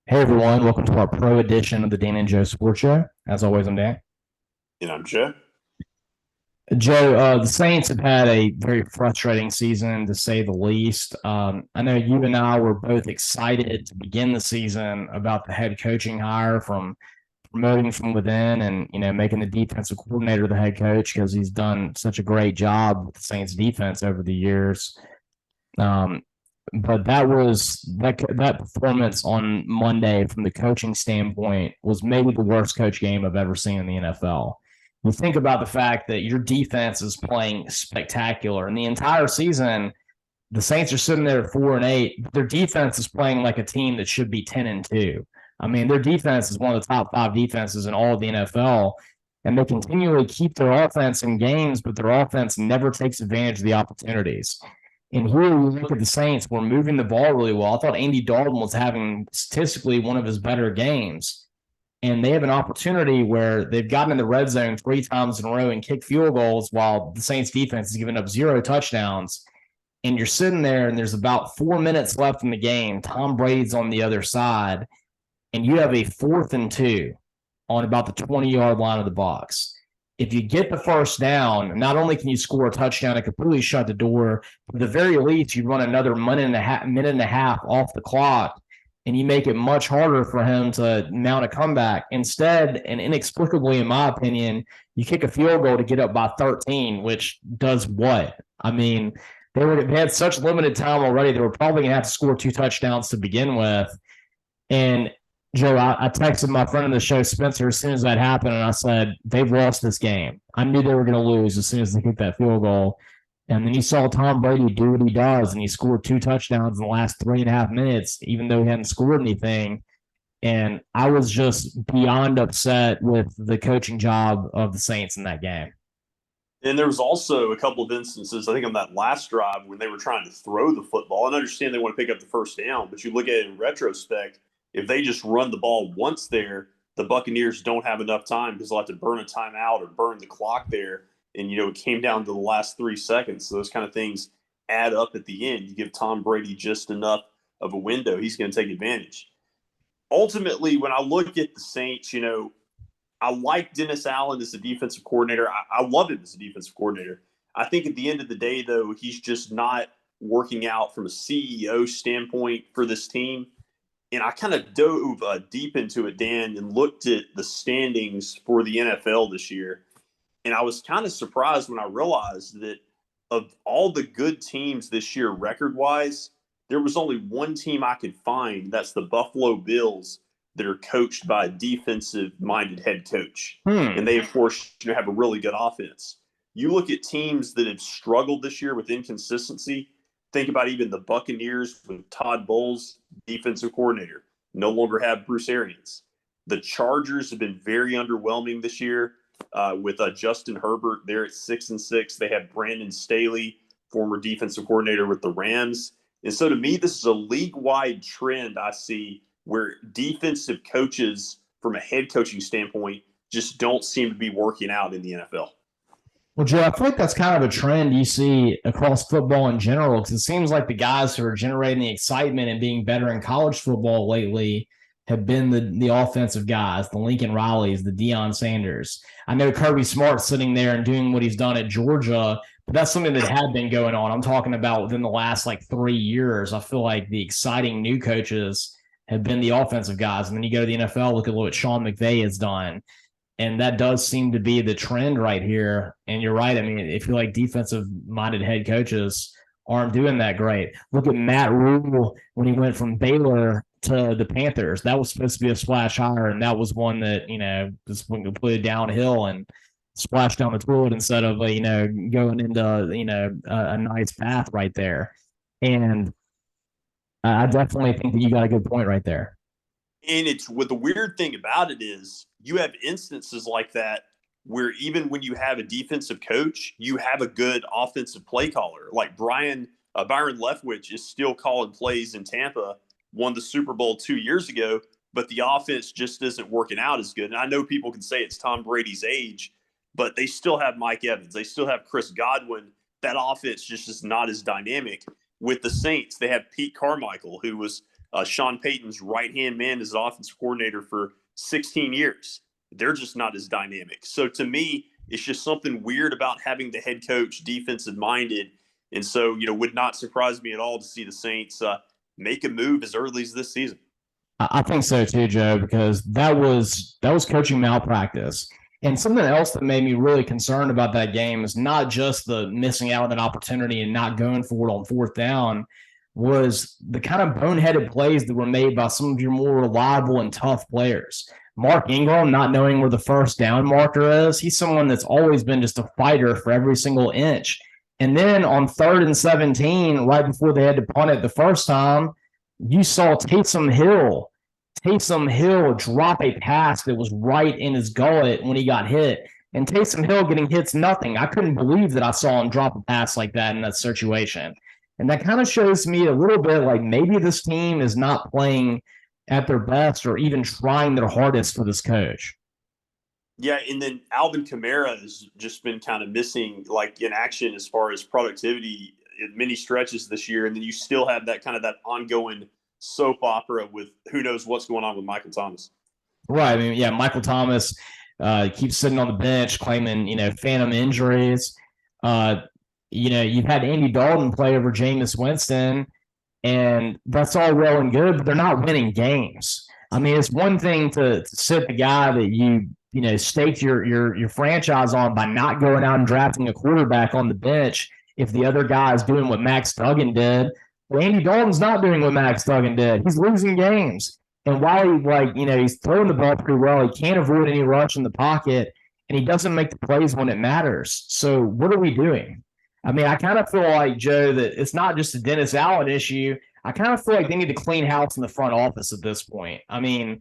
Hey everyone, welcome to our pro edition of the Dan and Joe Sports Show. As always, I'm Dan. And I'm Joe. Joe, the Saints have had a very frustrating season to say the least. I know you and I were both excited to begin the season about the head coaching hire from promoting from within and making the defensive coordinator the head coach because he's done such a great job with the Saints defense over the years. Um, but that performance on Monday from the coaching standpoint was maybe the worst coach game I've ever seen in the NFL. You think about the fact that your defense is playing spectacular, and the entire season, the Saints are sitting there at 4-8. Their defense is playing like a team that should be 10-2. I mean, their defense is one of the top five defenses in all of the NFL, and they continually keep their offense in games, but their offense never takes advantage of the opportunities. And here you look at the Saints, we're moving the ball really well. I thought Andy Dalton was having statistically one of his better games. And they have an opportunity where they've gotten in the red zone three times in a row and kicked field goals while the Saints defense has given up zero touchdowns. And you're sitting there and there's about 4 minutes left in the game. Tom Brady's on the other side, and you have a 4th and 2 on about the 20-yard line of the Bucs. If you get the first down, not only can you score a touchdown and completely shut the door, but at the very least, you run another minute and a half off the clock, and you make it much harder for him to mount a comeback. Instead, and inexplicably, in my opinion, you kick a field goal to get up by 13, which does what? I mean, they had such limited time already. They were probably going to have to score two touchdowns to begin with. And Joe, I texted my friend of the show, Spencer, as soon as that happened, and I said, they've lost this game. I knew they were going to lose as soon as they kicked that field goal. And then you saw Tom Brady do what he does, and he scored two touchdowns in the last 3.5 minutes, even though he hadn't scored anything. And I was just beyond upset with the coaching job of the Saints in that game. And there was also a couple of instances, I think, on that last drive when they were trying to throw the football. And I understand they want to pick up the first down, but you look at it in retrospect, if they just run the ball once there, the Buccaneers don't have enough time because they'll have to burn a timeout or burn the clock there. And, it came down to the last 3 seconds. So those kind of things add up at the end. You give Tom Brady just enough of a window, he's going to take advantage. Ultimately, when I look at the Saints, I like Dennis Allen as a defensive coordinator. I love him as a defensive coordinator. I think at the end of the day, though, he's just not working out from a CEO standpoint for this team. And I kind of dove deep into it, Dan, and looked at the standings for the NFL this year. And I was kind of surprised when I realized that of all the good teams this year, record wise, there was only one team I could find. That's the Buffalo Bills that are coached by a defensive minded head coach. And they, of course, have a really good offense. You look at teams that have struggled this year with inconsistency. Think about even the Buccaneers with Todd Bowles, defensive coordinator, no longer have Bruce Arians. The Chargers have been very underwhelming this year with Justin Herbert. They're at 6-6. They have Brandon Staley, former defensive coordinator with the Rams. And so to me, this is a league-wide trend I see where defensive coaches, from a head coaching standpoint, just don't seem to be working out in the NFL. Well, Joe, I feel like that's kind of a trend you see across football in general because it seems like the guys who are generating the excitement and being better in college football lately have been the offensive guys, the Lincoln Rileys, the Deion Sanders. I know Kirby Smart's sitting there and doing what he's done at Georgia, but that's something that had been going on. I'm talking about within the last 3 years. I feel like the exciting new coaches have been the offensive guys. And then you go to the NFL, look at what Sean McVay has done. And that does seem to be the trend right here. And you're right. I mean, if you like defensive minded head coaches aren't doing that great. Look at Matt Rule when he went from Baylor to the Panthers. That was supposed to be a splash hire, and that was one that, just went completely downhill and splashed down the toilet instead of, going into, a nice path right there. And I definitely think that you got a good point right there. And it's what the weird thing about it is you have instances like that where even when you have a defensive coach, you have a good offensive play caller. Like Byron Leftwich is still calling plays in Tampa, won the Super Bowl 2 years ago, but the offense just isn't working out as good. And I know people can say it's Tom Brady's age, but they still have Mike Evans. They still have Chris Godwin. That offense just is not as dynamic. With the Saints, they have Pete Carmichael, who was Sean Payton's right-hand man as an offensive coordinator for 16 years. They're just not as dynamic. So to me, it's just something weird about having the head coach defensive-minded. And so, would not surprise me at all to see the Saints make a move as early as this season. I think so too, Joe, because that was coaching malpractice. And something else that made me really concerned about that game is not just the missing out on an opportunity and not going for it on fourth down, was the kind of boneheaded plays that were made by some of your more reliable and tough players. Mark Ingram not knowing where the first down marker is. He's someone that's always been just a fighter for every single inch. And then on 3rd and 17, right before they had to punt it the first time, you saw Taysom Hill drop a pass that was right in his gullet when he got hit. And Taysom Hill getting hit's nothing. I couldn't believe that I saw him drop a pass like that in that situation. And that kind of shows me a little bit like maybe this team is not playing at their best or even trying their hardest for this coach. Yeah, and then Alvin Kamara has just been kind of missing in action as far as productivity in many stretches this year. And then you still have that ongoing soap opera with who knows what's going on with Michael Thomas. Right. I mean, yeah, Michael Thomas keeps sitting on the bench claiming, phantom injuries. You've had Andy Dalton play over Jameis Winston, and that's all well and good, but they're not winning games. I mean, it's one thing to sit the guy that you staked your franchise on by not going out and drafting a quarterback on the bench if the other guy is doing what Max Duggan did. Well, Andy Dalton's not doing what Max Duggan did. He's losing games. And while he's throwing the ball pretty well, he can't avoid any rush in the pocket, and he doesn't make the plays when it matters. So what are we doing? I mean, I kind of feel like, Joe, that it's not just a Dennis Allen issue. I kind of feel like they need to clean house in the front office at this point. I mean,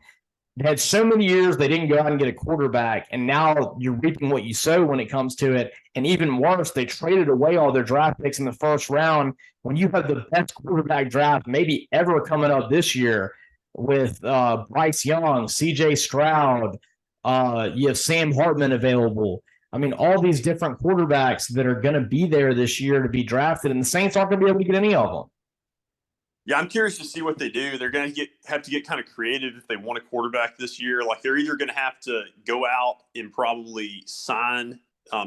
they had so many years they didn't go out and get a quarterback, and now you're reaping what you sow when it comes to it. And even worse, they traded away all their draft picks in the first round when you have the best quarterback draft maybe ever coming up this year with Bryce Young, C.J. Stroud, you have Sam Hartman available. I mean, all these different quarterbacks that are going to be there this year to be drafted, and the Saints aren't going to be able to get any of them. Yeah, I'm curious to see what they do. They're going to have to get kind of creative if they want a quarterback this year. Like, they're either going to have to go out and probably sign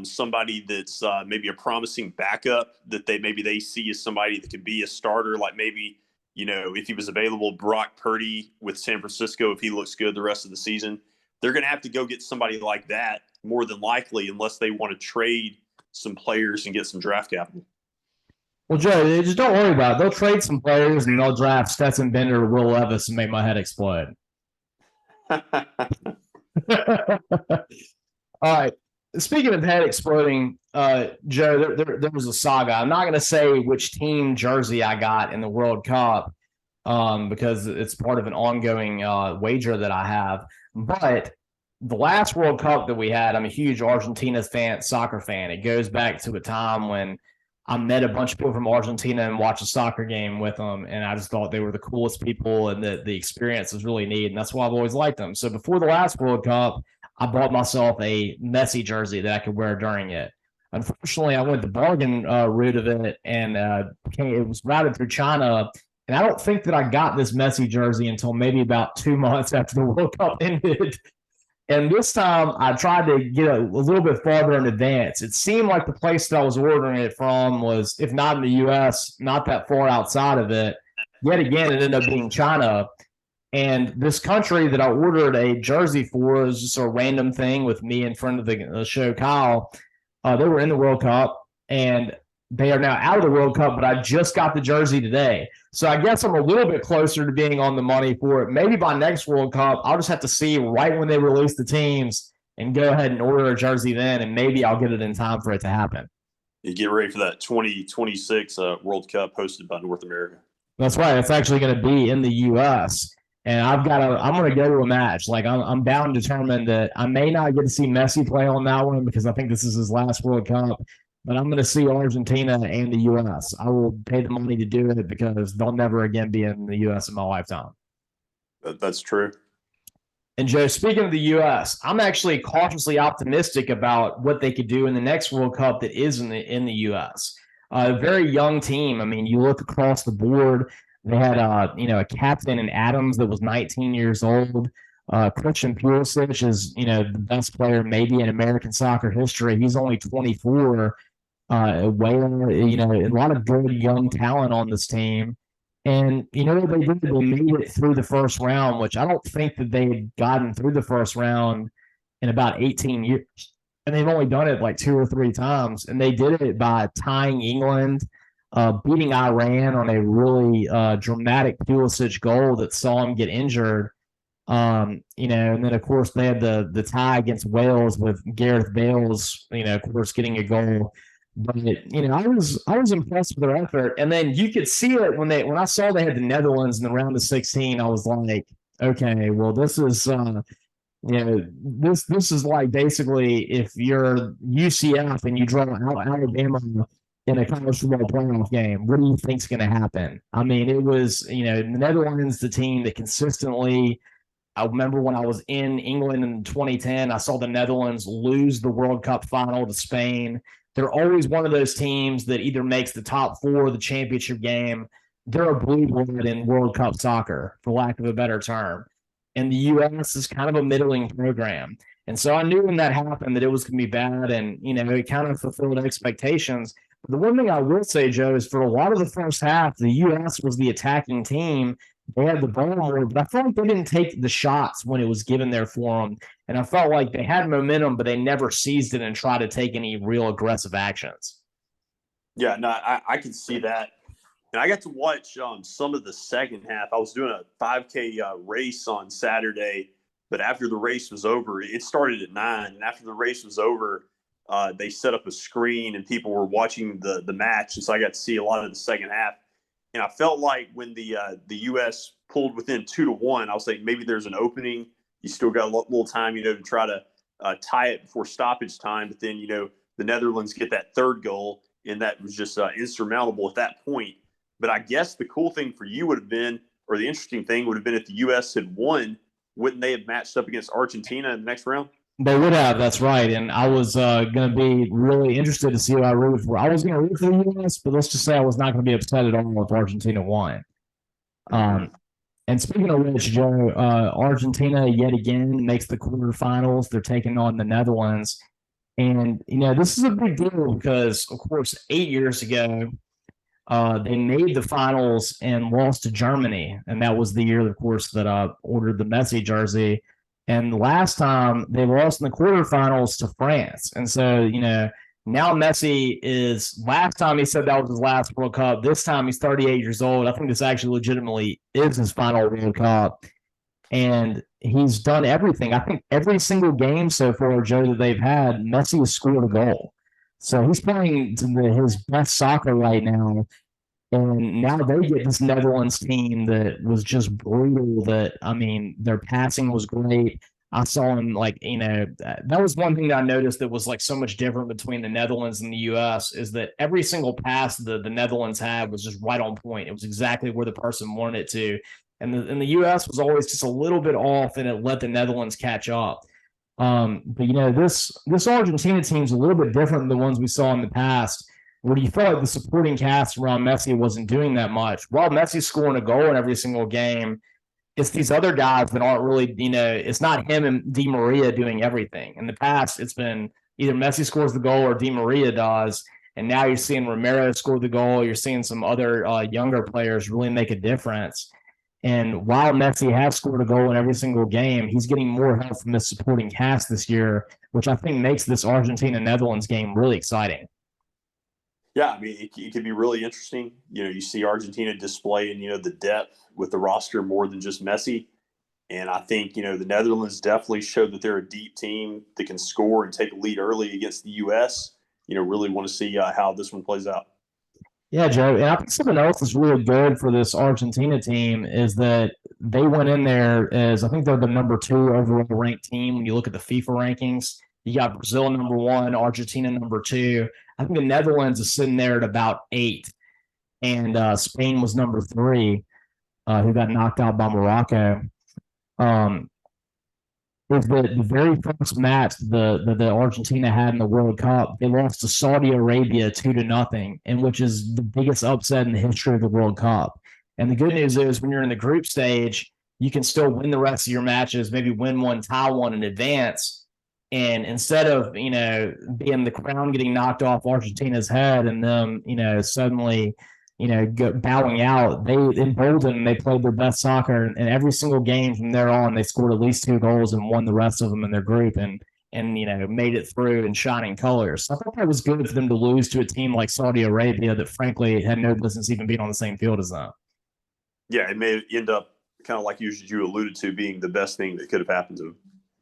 somebody that's maybe a promising backup that they see as somebody that could be a starter. Like maybe, if he was available, Brock Purdy with San Francisco, if he looks good the rest of the season. They're going to have to go get somebody like that more than likely, unless they want to trade some players and get some draft capital. Well, Joe, just don't worry about it. They'll trade some players and they'll draft Stetson Bender or Will Levis and make my head explode. All right. Speaking of head exploding, Joe, there was a saga. I'm not going to say which team jersey I got in the World Cup because it's part of an ongoing wager that I have. But the last World Cup that we had, I'm a huge Argentina soccer fan. It goes back to a time when I met a bunch of people from Argentina and watched a soccer game with them, and I just thought they were the coolest people, and the experience was really neat, and that's why I've always liked them. So before the last World Cup, I bought myself a Messi jersey that I could wear during it. Unfortunately, I went the bargain route of it, and it was routed through China, and I don't think that I got this Messi jersey until maybe about 2 months after the World Cup ended. And this time, I tried to get a little bit farther in advance. It seemed like the place that I was ordering it from was, if not in the U.S., not that far outside of it. Yet again, it ended up being China. And this country that I ordered a jersey for is just a random thing with me and friend of the show, Kyle. They were in the World Cup, and they are now out of the World Cup, but I just got the jersey today. So I guess I'm a little bit closer to being on the money for it. Maybe by next World Cup, I'll just have to see right when they release the teams and go ahead and order a jersey then, and maybe I'll get it in time for it to happen. You get ready for that 2026 World Cup hosted by North America. That's right. It's actually going to be in the U.S., and I'm going to go to a match. Like, I'm bound and determined that I may not get to see Messi play on that one because I think this is his last World Cup. But I'm going to see Argentina and the U.S. I will pay the money to do it because they'll never again be in the U.S. in my lifetime. That's true. And, Joe, speaking of the U.S., I'm actually cautiously optimistic about what they could do in the next World Cup that is in the U.S. A very young team. I mean, you look across the board, They had a captain in Adams that was 19 years old. Christian Pulisic is, the best player maybe in American soccer history. He's only 24. Whale, a lot of good young talent on this team. And you know what they did? They made it through the first round, which I don't think that they had gotten through the first round in about 18 years. And they've only done it like 2 or 3 times. And they did it by tying England, beating Iran on a really dramatic Pulisic goal that saw him get injured. And then of course they had the tie against Wales with Gareth Bale's, of course, getting a goal. But I was impressed with their effort, and then you could see it when I saw they had the Netherlands in the round of 16. I was like, okay, well this is this is like basically if you're UCF and you draw out Alabama in a college football playoff game, what do you think's going to happen? I mean, it was the Netherlands, the team that consistently. I remember when I was in England in 2010, I saw the Netherlands lose the World Cup final to Spain. They're always one of those teams that either makes the top 4 of the championship game. They're a blue blood in World Cup soccer, for lack of a better term. And the U.S. is kind of a middling program. And so I knew when that happened that it was going to be bad, and, it kind of fulfilled expectations. But the one thing I will say, Joe, is for a lot of the first half, the U.S. was the attacking team. They had the ball more, but I felt like they didn't take the shots when it was given there for them. And I felt like they had momentum, but they never seized it and tried to take any real aggressive actions. Yeah, no, I can see that. And I got to watch some of the second half. I was doing a 5K race on Saturday, but after the race was over, it started at 9. And after the race was over, they set up a screen and people were watching the match. And so I got to see a lot of the second half. And I felt like when the U.S. pulled within 2-1, I was like, maybe there's an opening. You still got a little time, to try to tie it before stoppage time. But then, the Netherlands get that third goal, and that was just insurmountable at that point. But I guess the cool thing for you would have been, or the interesting thing would have been if the U.S. had won, wouldn't they have matched up against Argentina in the next round? They would have, that's right. And I was going to be really interested to see who I rooted for. I was going to root for the U.S., but let's just say I was not going to be upset at all if Argentina won. And speaking of which, Joe, Argentina yet again makes the quarterfinals. They're taking on the Netherlands. And, this is a big deal because, of course, 8 years ago, they made the finals and lost to Germany. And that was the year, of course, that I ordered the Messi jersey. And last time they lost in the quarterfinals to France. And so, now Messi last time he said that was his last World Cup. This time he's 38 years old. I think this actually legitimately is his final World Cup. And he's done everything. I think every single game so far, Joe, that they've had, Messi has scored a goal. So he's playing his best soccer right now. And now they get this Netherlands team that was just brutal. Their passing was great. I saw him that was one thing that I noticed that was like so much different between the Netherlands and the U.S. is that every single pass the Netherlands had was just right on point. It was exactly where the person wanted it to. And the U.S. was always just a little bit off, and it let the Netherlands catch up. But this Argentina team is a little bit different than the ones we saw in the past, where you felt like the supporting cast around Messi wasn't doing that much. While Messi's scoring a goal in every single game, it's these other guys that aren't really, it's not him and Di Maria doing everything. In the past, it's been either Messi scores the goal or Di Maria does. And now you're seeing Romero score the goal. You're seeing some other younger players really make a difference. And while Messi has scored a goal in every single game, he's getting more help from his supporting cast this year, which I think makes this Argentina-Netherlands game really exciting. Yeah, it could be really interesting. You see Argentina displaying, the depth with the roster more than just Messi. And I think, the Netherlands definitely showed that they're a deep team that can score and take a lead early against the U.S. Really want to see how this one plays out. Yeah, Joe. And I think something else that's really good for this Argentina team is that they went in there as, I think they're the number 2 overall ranked team. When you look at the FIFA rankings, you got Brazil number 1, Argentina number 2. I think the Netherlands is sitting there at about 8. And Spain was number 3, who got knocked out by Morocco. Was the very first match the Argentina had in the World Cup, they lost to Saudi Arabia 2-0, and which is the biggest upset in the history of the World Cup. And the good news is when you're in the group stage, you can still win the rest of your matches, maybe win one, tie one in advance. And instead of, being the crown getting knocked off Argentina's head and them, suddenly, bowing out, they emboldened and they played their best soccer. And every single game from there on, they scored at least 2 goals and won the rest of them in their group and made it through in shining colors. So I thought that was good for them to lose to a team like Saudi Arabia that frankly had no business even being on the same field as them. Yeah, it may end up kind of like you alluded to being the best thing that could have happened to them.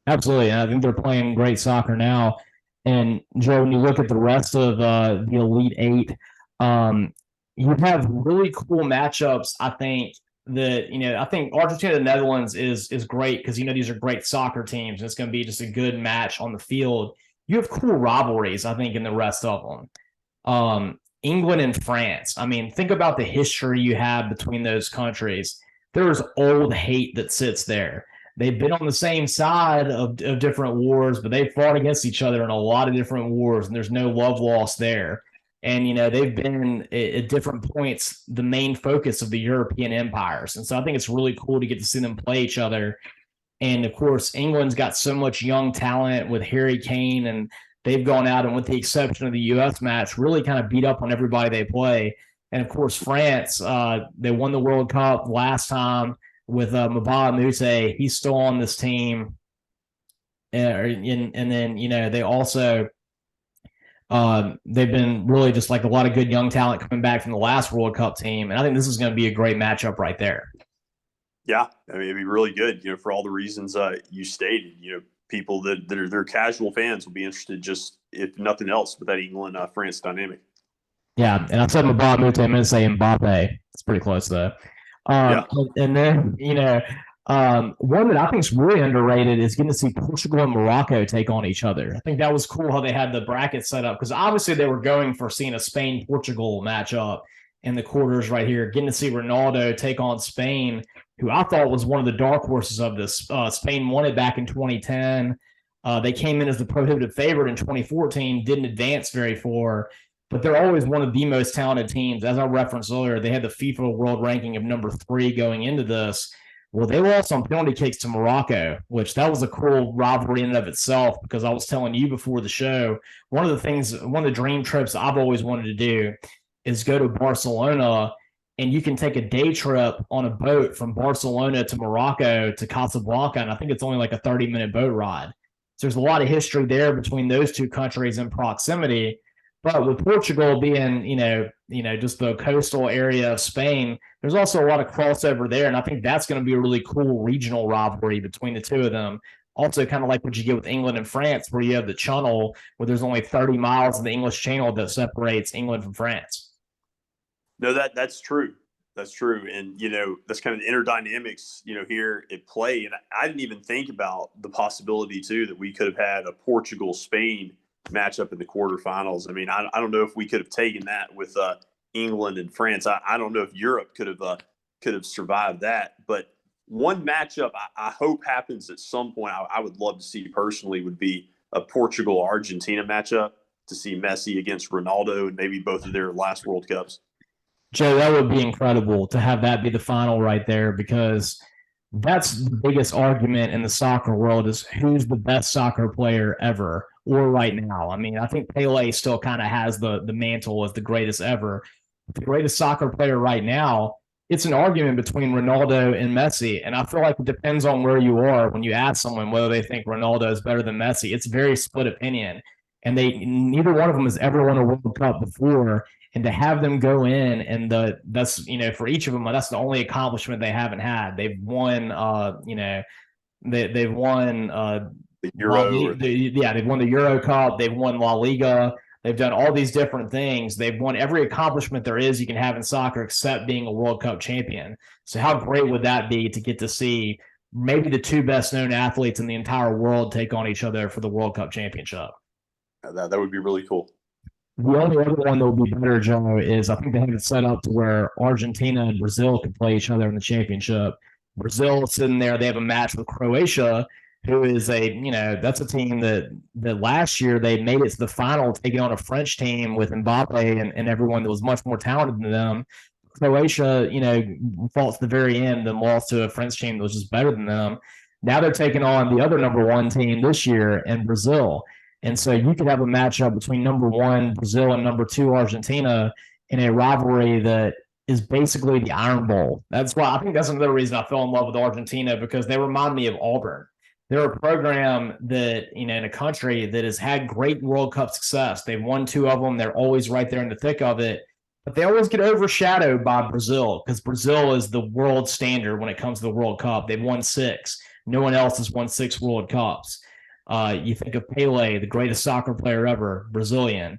Absolutely. And I think they're playing great soccer now. And Joe, when you look at the rest of the Elite Eight, you have really cool matchups. I think Argentina and Netherlands is great because, these are great soccer teams. And it's going to be just a good match on the field. You have cool rivalries, I think, in the rest of them. England and France. I mean, think about the history you have between those countries. There is old hate that sits there. They've been on the same side of different wars, but they fought against each other in a lot of different wars, and there's no love lost there. And, they've been at different points the main focus of the European empires. And so I think it's really cool to get to see them play each other. And, of course, England's got so much young talent with Harry Kane, and they've gone out and, with the exception of the U.S. match, really kind of beat up on everybody they play. And, of course, France, they won the World Cup last time with Mabala Mute. He's still on this team. And then, they also they've been really just like a lot of good young talent coming back from the last World Cup team. And I think this is going to be a great matchup right there. Yeah, I mean, it'd be really good, for all the reasons you stated. People that are they're casual fans will be interested, just if nothing else, with that England France dynamic. Yeah, and I said Mabala Mute, I'm going to say Mbappe. It's pretty close though. And then, one that I think is really underrated is getting to see Portugal and Morocco take on each other. I think that was cool how they had the bracket set up, because obviously they were going for seeing a Spain-Portugal matchup in the quarters right here. Getting to see Ronaldo take on Spain, who I thought was one of the dark horses of this. Spain won it back in 2010. They came in as the prohibitive favorite in 2014, didn't advance very far. But they're always one of the most talented teams. As I referenced earlier, they had the FIFA world ranking of number 3 going into this. Well, they lost on penalty kicks to Morocco, which that was a cool rivalry in and of itself, because I was telling you before the show, one of the dream trips I've always wanted to do is go to Barcelona, and you can take a day trip on a boat from Barcelona to Morocco to Casablanca, and I think it's only like a 30-minute boat ride. So there's a lot of history there between those two countries in proximity. But with Portugal being, just the coastal area of Spain, there's also a lot of crossover there. And I think that's going to be a really cool regional rivalry between the two of them. Also, kind of like what you get with England and France, where you have the Channel, where there's only 30 miles of the English Channel that separates England from France. No, that's true. That's true. And, that's kind of the inner dynamics, here at play. And I didn't even think about the possibility, too, that we could have had a Portugal-Spain matchup in the quarterfinals. I mean, I don't know if we could have taken that with England and France. I don't know if Europe could have survived that. But one matchup I hope happens at some point, I would love to see personally, would be a Portugal-Argentina matchup, to see Messi against Ronaldo and maybe both of their last World Cups. Joe, that would be incredible to have that be the final right there, because that's the biggest argument in the soccer world, is who's the best soccer player ever or right now. I mean, I think Pele still kind of has the mantle as the greatest ever. The greatest soccer player right now, it's an argument between Ronaldo and Messi. And I feel like it depends on where you are when you ask someone whether they think Ronaldo is better than Messi. It's a very split opinion. And neither one of them has ever won a World Cup before. And to have them go in, and that's for each of them, that's the only accomplishment they haven't had. They've won, they've won the Euro. They've won the Euro Cup. They've won La Liga. They've done all these different things. They've won every accomplishment there is you can have in soccer, except being a World Cup champion. So how great would that be to get to see maybe the two best known athletes in the entire world take on each other for the World Cup championship? That would be really cool. The only other one that would be better, Joe, is I think they have it set up to where Argentina and Brazil can play each other in the championship. Brazil is sitting there. They have a match with Croatia, who is that's a team that last year they made it to the final, taking on a French team with Mbappe and everyone that was much more talented than them. Croatia, fought to the very end and lost to a French team that was just better than them. Now they're taking on the other number one team this year in Brazil. And so you could have a matchup between number one Brazil and number two Argentina in a rivalry that is basically the Iron Bowl. That's why I think that's another reason I fell in love with Argentina, because they remind me of Auburn. They're a program that, in a country that has had great World Cup success. They've won two of them. They're always right there in the thick of it. But they always get overshadowed by Brazil, because Brazil is the world standard when it comes to the World Cup. They've won 6. No one else has won 6 World Cups. You think of Pele, the greatest soccer player ever, Brazilian,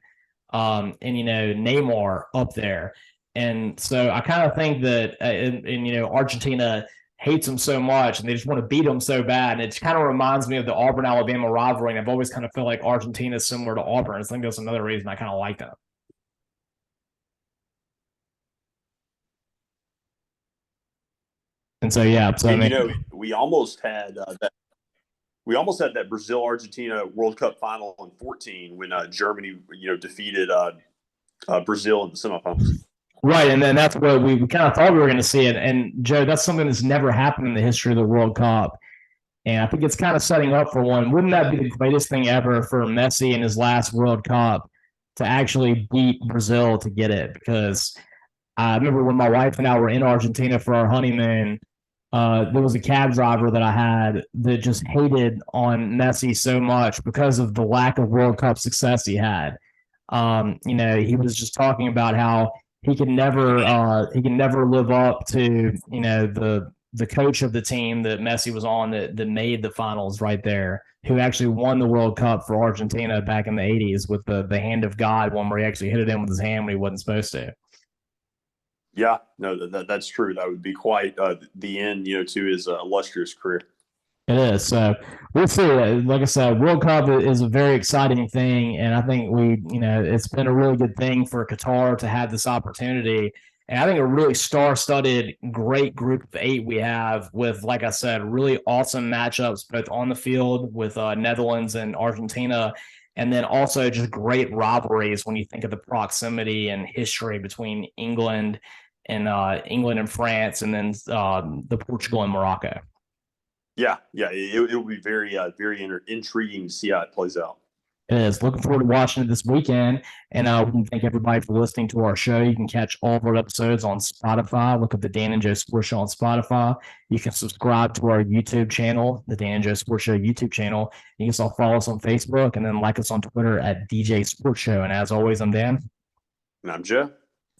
and Neymar up there. And so I kind of think that, Argentina hates them so much and they just want to beat them so bad. And it kind of reminds me of the Auburn-Alabama rivalry. And I've always kind of felt like Argentina is similar to Auburn. I think that's another reason I kind of like them. And so, yeah. So, and, we almost had that. We almost had that Brazil-Argentina World Cup final in 2014 when Germany, defeated Brazil in the semifinals. Right, and then that's what we kind of thought we were going to see it. And Joe, that's something that's never happened in the history of the World Cup. And I think it's kind of setting up for one. Wouldn't that be the greatest thing ever for Messi in his last World Cup to actually beat Brazil to get it? Because I remember when my wife and I were in Argentina for our honeymoon, there was a cab driver that I had that just hated on Messi so much because of the lack of World Cup success he had. He was just talking about how he can never live up to the coach of the team that Messi was on that made the finals right there, who actually won the World Cup for Argentina back in the 80s with the hand of God one where he actually hit it in with his hand when he wasn't supposed to. Yeah, no, that's true. That would be quite the end, to his illustrious career. It is. So we'll see. Like I said, World Cup is a very exciting thing. And I think it's been a really good thing for Qatar to have this opportunity. And I think a really star-studded, great group of 8 we have with, like I said, really awesome matchups, both on the field with Netherlands and Argentina, and then also just great rivalries when you think of the proximity and history between England and France, and then the Portugal and Morocco. Yeah, it will be very intriguing to see how it plays out. It is. Looking forward to watching it this weekend. And we can thank everybody for listening to our show. You can catch all of our episodes on Spotify. Look up the Dan and Joe Sports Show on Spotify. You can subscribe to our YouTube channel, the Dan and Joe Sports Show YouTube channel. You can also follow us on Facebook and then like us on Twitter at DJ Sports Show. And as always, I'm Dan. And I'm Joe.